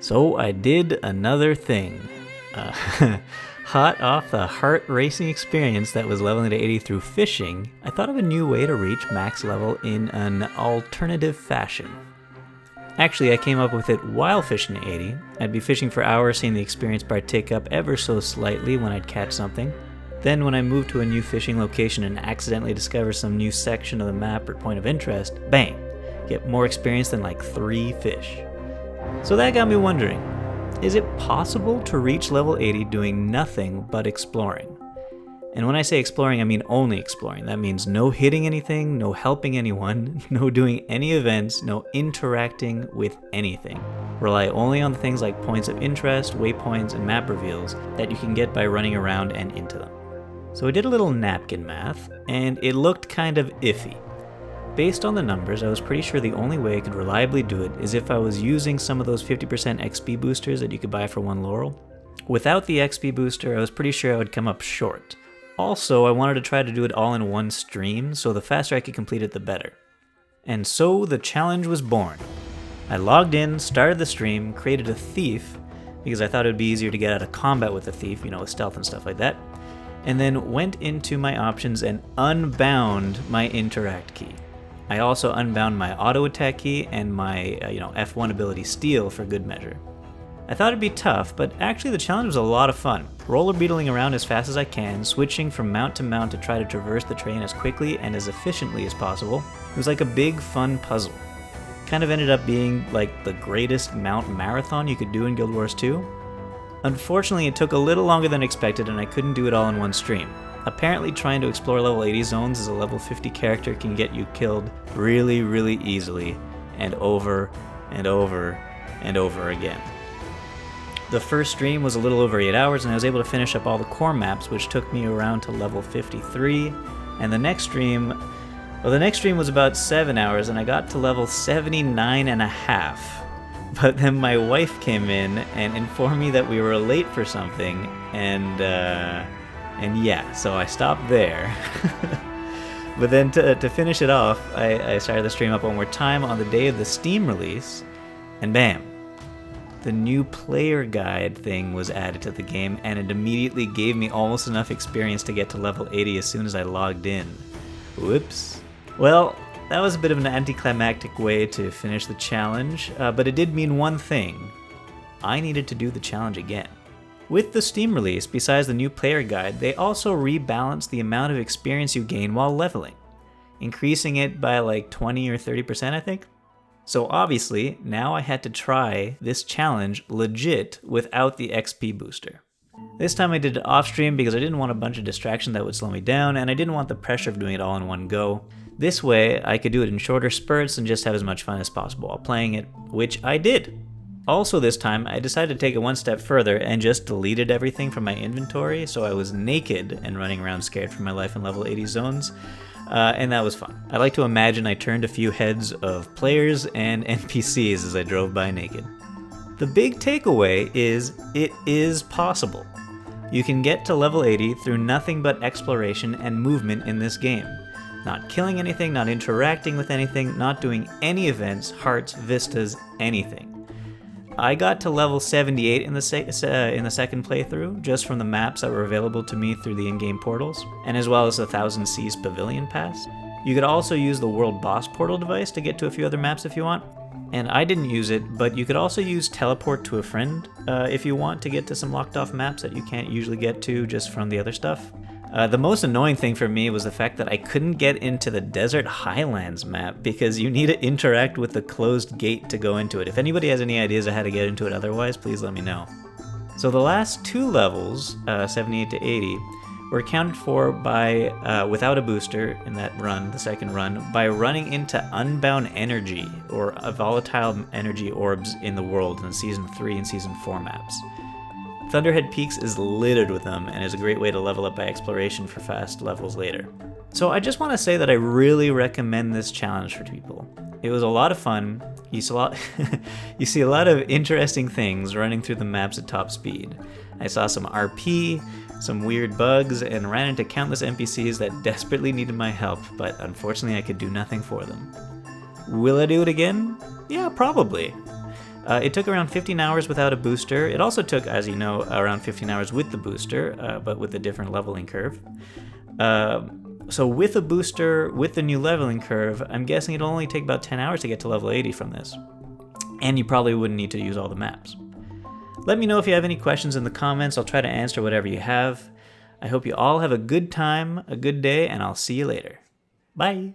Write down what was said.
So I did another thing. Hot off the heart-racing experience that was leveling to 80 through fishing, I thought of a new way to reach max level in an alternative fashion. Actually, I came up with it while fishing to 80. I'd be fishing for hours, seeing the experience bar tick up ever so slightly when I'd catch something. Then when I moved to a new fishing location and accidentally discover some new section of the map or point of interest, bang! Get more experience than like 3 fish. So that got me wondering, is it possible to reach level 80 doing nothing but exploring? And when I say exploring, I mean only exploring. That means no hitting anything, no helping anyone, no doing any events, no interacting with anything. Rely only on the things like points of interest, waypoints, and map reveals that you can get by running around and into them. So I did a little napkin math, and it looked kind of iffy. Based on the numbers, I was pretty sure the only way I could reliably do it is if I was using some of those 50% XP boosters that you could buy for 1 laurel. Without the XP booster, I was pretty sure I would come up short. Also, I wanted to try to do it all in one stream, so the faster I could complete it, the better. And so the challenge was born. I logged in, started the stream, created a thief, because I thought it would be easier to get out of combat with a thief, with stealth and stuff like that, and then went into my options and unbound my interact key. I also unbound my auto attack key and my F1 ability steal for good measure. I thought it'd be tough, but actually the challenge was a lot of fun. Rollerbeetling around as fast as I can, switching from mount to mount to try to traverse the terrain as quickly and as efficiently as possible. It was like a big fun puzzle. Kind of ended up being like the greatest mount marathon you could do in Guild Wars 2. Unfortunately, it took a little longer than expected and I couldn't do it all in one stream. Apparently trying to explore level 80 zones as a level 50 character can get you killed really, really easily, and over and over and over again. The first stream was a little over 8 hours and I was able to finish up all the core maps, which took me around to level 53, and the next stream was about 7 hours and I got to level 79 and a half. But then my wife came in and informed me that we were late for something, and yeah, so I stopped there. But then to finish it off, I started the stream up one more time on the day of the Steam release, and bam! The new player guide thing was added to the game, and it immediately gave me almost enough experience to get to level 80 as soon as I logged in. Whoops. Well, that was a bit of an anticlimactic way to finish the challenge, but it did mean one thing. I needed to do the challenge again. With the Steam release, besides the new player guide, they also rebalanced the amount of experience you gain while leveling, increasing it by like 20 or 30%, I think. So obviously, now I had to try this challenge legit without the XP booster. This time I did it off stream because I didn't want a bunch of distraction that would slow me down, and I didn't want the pressure of doing it all in one go. This way, I could do it in shorter spurts and just have as much fun as possible while playing it, which I did. Also this time, I decided to take it one step further and just deleted everything from my inventory, so I was naked and running around scared for my life in level 80 zones, and that was fun. I like to imagine I turned a few heads of players and NPCs as I drove by naked. The big takeaway is it is possible. You can get to level 80 through nothing but exploration and movement in this game. Not killing anything, not interacting with anything, not doing any events, hearts, vistas, anything. I got to level 78 in the second playthrough, just from the maps that were available to me through the in-game portals, and as well as the Thousand Seas Pavilion Pass. You could also use the World Boss Portal device to get to a few other maps if you want, and I didn't use it, but you could also use Teleport to a Friend if you want to get to some locked off maps that you can't usually get to just from the other stuff. The most annoying thing for me was the fact that I couldn't get into the Desert Highlands map because you need to interact with the closed gate to go into it. If anybody has any ideas of how to get into it otherwise, please let me know. So the last 2 levels, 78 to 80, were accounted for by, without a booster in that run, the second run, by running into unbound energy, or volatile energy orbs in the world in Season 3 and Season 4 maps. Thunderhead Peaks is littered with them and is a great way to level up by exploration for fast levels later. So I just want to say that I really recommend this challenge for people. It was a lot of fun. You see a lot of interesting things running through the maps at top speed. I saw some RP, some weird bugs, and ran into countless NPCs that desperately needed my help, but unfortunately I could do nothing for them. Will I do it again? Yeah, probably. It took around 15 hours without a booster. It also took, as you know, around 15 hours with the booster, but with a different leveling curve. So with a booster, with the new leveling curve, I'm guessing it'll only take about 10 hours to get to level 80 from this. And you probably wouldn't need to use all the maps. Let me know if you have any questions in the comments. I'll try to answer whatever you have. I hope you all have a good time, a good day, and I'll see you later. Bye!